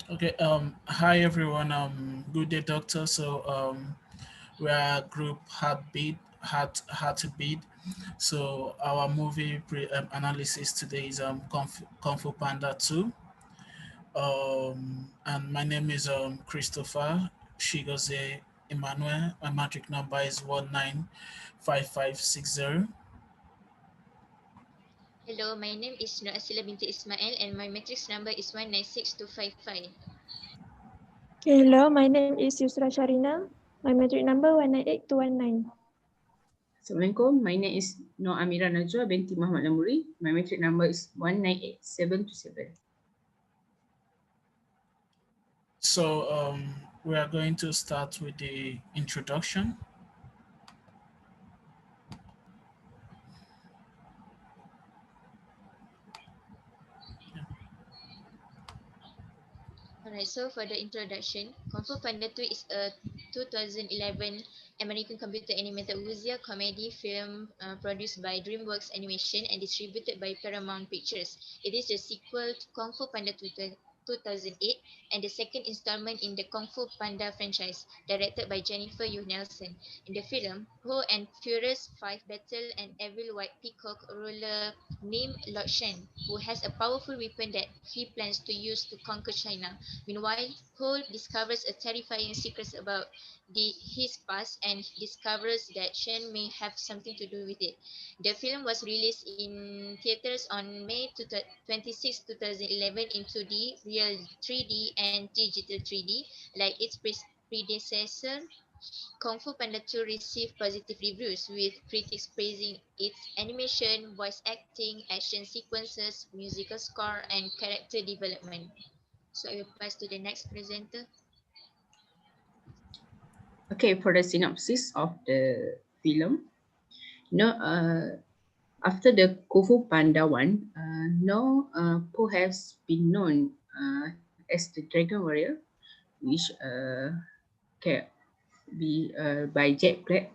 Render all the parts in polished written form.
Okay. Hi everyone. Good day, doctor. So we are group Heartabid. So our movie analysis today is Kung Fu Panda 2. And my name is Christopher CHIGOZIE Emmanuel. My matric number is 195560. Hello, my name is NURASILAH binti ISMAIL and my matrix number is 196255. Hello, my name is Yusra Syarina. My matric number 198219. Assalamualaikum. My name is AMIRA NAJWA binti Muhammad LAMURI. My matric number is 198727. So we are going to start with the introduction. Alright, so for the introduction, Kung Fu Panda 2 is a 2011 American computer animated wuxia comedy film produced by DreamWorks Animation and distributed by Paramount Pictures. It is the sequel to Kung Fu Panda 2008 and the second installment in the Kung Fu Panda franchise, directed by Jennifer Yu Nelson. In the film, Ho and Furious Five battle an evil white peacock ruler named Lord Shen, who has a powerful weapon that he plans to use to conquer China. Meanwhile, Ho discovers a terrifying secret about his past and discovers that Shen may have something to do with it. The film was released in theaters on May 26, 2011 in 2D, real 3D, and digital 3D. Like its predecessor, Kung Fu Panda 2 received positive reviews, with critics praising its animation, voice acting, action sequences, musical score, and character development. So I will pass to the next presenter. Okay, for the synopsis of the film. After the Kung Fu Panda one, Po has been known as the Dragon Warrior, which can be by Jack Black,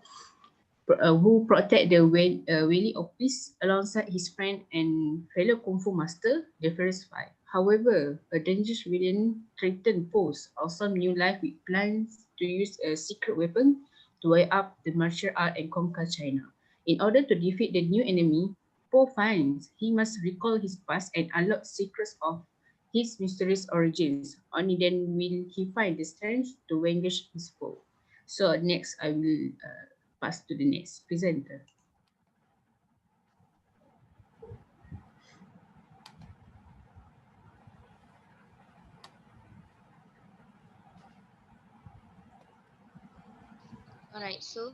who protect the Valley of Peace alongside his friend and fellow Kung Fu master, the First Five. However, a dangerous villain threatens Poe's awesome new life with plans to use a secret weapon to wipe up the martial art and conquer China. In order to defeat the new enemy, Poe finds he must recall his past and unlock secrets of his mysterious origins. Only then will he find the strength to vanquish his foe. So next, I will pass to the next presenter. Alright, so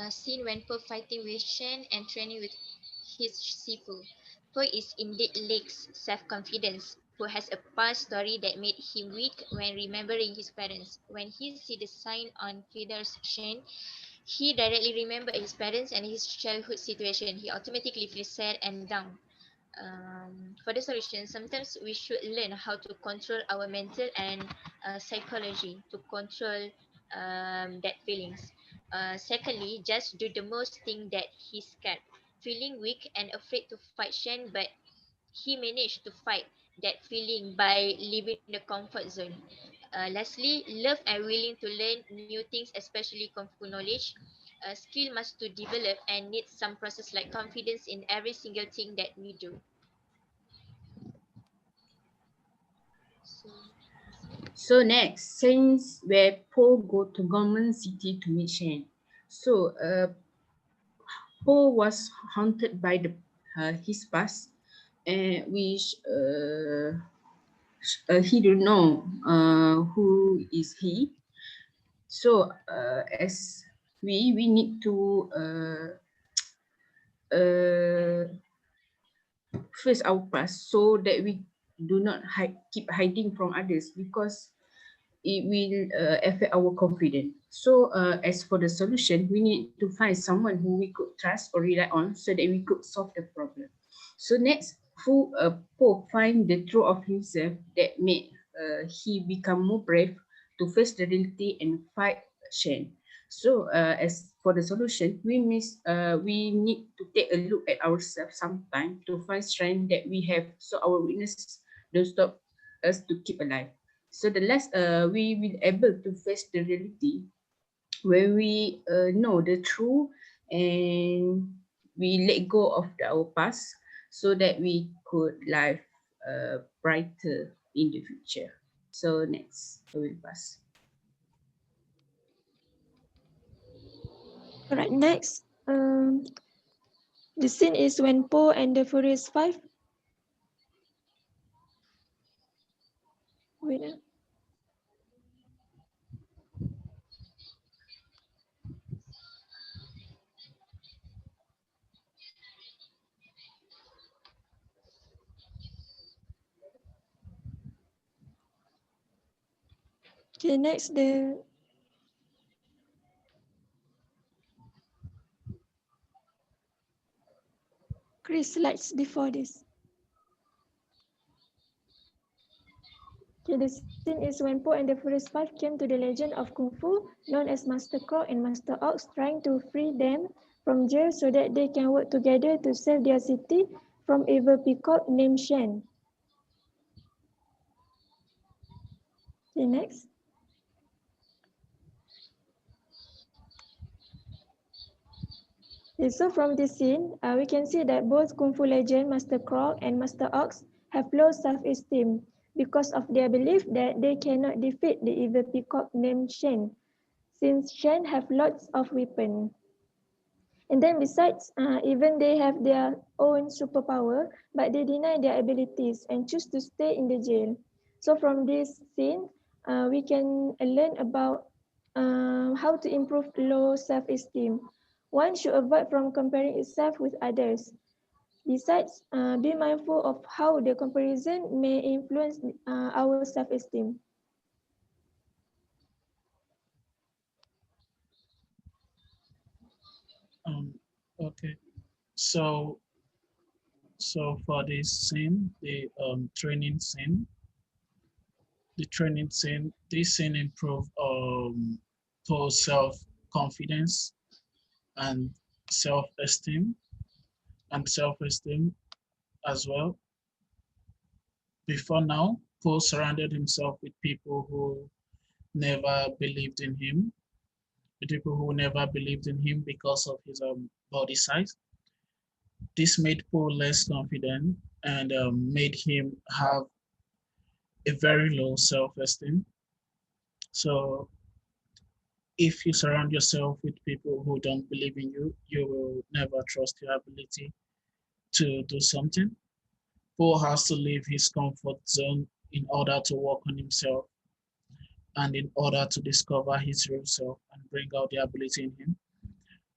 scene when Po fighting with Shen and training with his Sifu. Po is indeed lacks self-confidence. Po has a past story that made him weak when remembering his parents. When he see the sign on Fidar's Shen, he directly remembered his parents and his childhood situation. He automatically feels sad and down. For the solution, sometimes we should learn how to control our mental and psychology to control that feelings. Secondly, just do the most thing that he's scared, feeling weak and afraid to fight Shen, but he managed to fight that feeling by leaving the comfort zone. Lastly, love and willing to learn new things, especially kung fu knowledge. Skill must to develop and need some process like confidence in every single thing that we do. So, So next, since where Po go to Government City to meet Shen. So Po was haunted by his past, which he don't know who is he. So as we need to face our past so that we do not keep hiding from others, because it will affect our confidence. So as for the solution, we need to find someone who we could trust or rely on so that we could solve the problem. So next, Po find the truth of himself that made he become more brave to face the reality and fight Shen. So as for the solution, we need to take a look at ourselves sometime to find strength that we have, so our weaknesses don't stop us to keep alive. So the less we will able to face the reality when we know the truth and we let go of our past so that we could live brighter in the future. So next, I will pass. All right, next. The scene is when Poe and the Furious Five. Wait. Okay, next the Chris slides before this. Okay, the scene is when Poe and the Furious Five came to the legend of Kung Fu, known as Master Croc and Master Ox, trying to free them from jail so that they can work together to save their city from evil peacock named Shen. Okay, next. Okay, so from this scene, we can see that both Kung Fu legend Master Croc and Master Ox have low self-esteem because of their belief that they cannot defeat the evil peacock named Shen, since Shen have lots of weapons. And then besides, even they have their own superpower, but they deny their abilities and choose to stay in the jail. So from this scene, we can learn about how to improve low self-esteem. One should avoid from comparing itself with others. Besides, be mindful of how the comparison may influence our self-esteem. Okay. So for this scene, the training scene, this scene improve for self-confidence and self-esteem as well. Before now, Paul surrounded himself with people who never believed in him, with people who never believed in him because of his body size. This made Paul less confident and made him have a very low self-esteem. So if you surround yourself with people who don't believe in you, you will never trust your ability to do something. Paul has to leave his comfort zone in order to work on himself and in order to discover his real self and bring out the ability in him.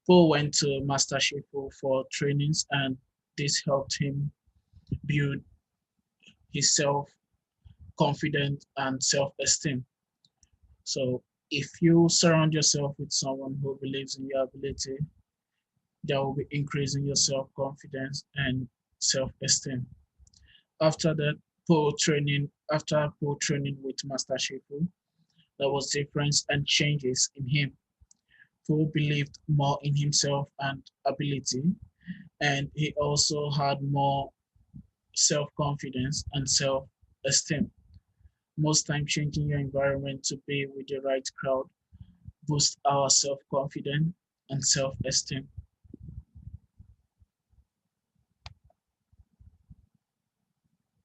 Paul went to Master Shifu for trainings, and this helped him build his self-confidence and self-esteem. So if you surround yourself with someone who believes in your ability, that will be increasing your self-confidence and self-esteem. After that, after Paul training with Master Shifu, there was difference and changes in him. Paul believed more in himself and ability, and he also had more self-confidence and self-esteem. Most time changing your environment to be with the right crowd boosts our self-confidence and self-esteem.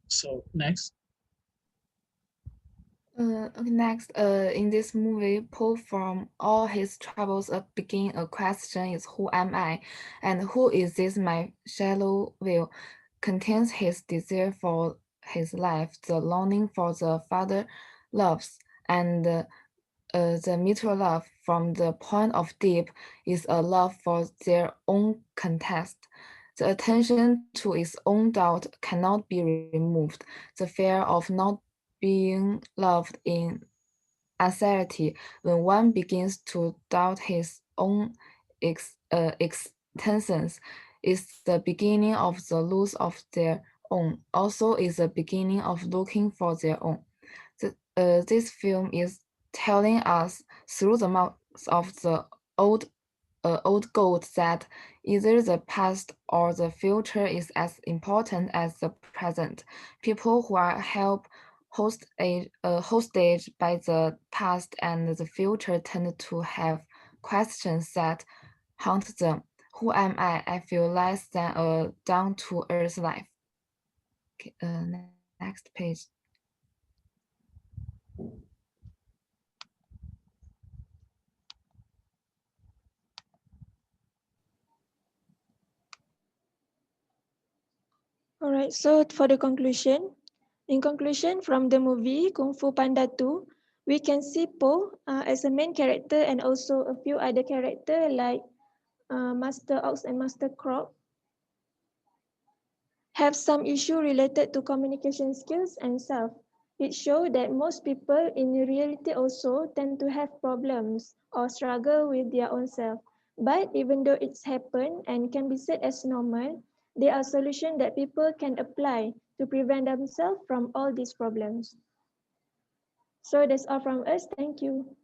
So next. Next, in this movie, Paul from all his troubles begin a question is who am I, and who is this my shallow will, contains his desire for his life, the longing for the father loves, and the mutual love from the point of deep is a love for their own contest. The attention to its own doubt cannot be removed. The fear of not being loved in anxiety when one begins to doubt his own existence is the beginning of the loss of their own. Also is the beginning of looking for their own. This film is telling us through the mouth of the old goat that either the past or the future is as important as the present. People who are help hostage by the past and the future tend to have questions that haunt them. Who am I? I feel less than a down-to-earth life. Okay, next page. All right, so for the conclusion, in conclusion from the movie Kung Fu Panda 2, we can see Po as a main character and also a few other characters like Master Ox and Master Croc have some issue related to communication skills and self. It shows that most people in reality also tend to have problems or struggle with their own self. But even though it's happened and can be said as normal, there are solutions that people can apply to prevent themselves from all these problems. So that's all from us. Thank you.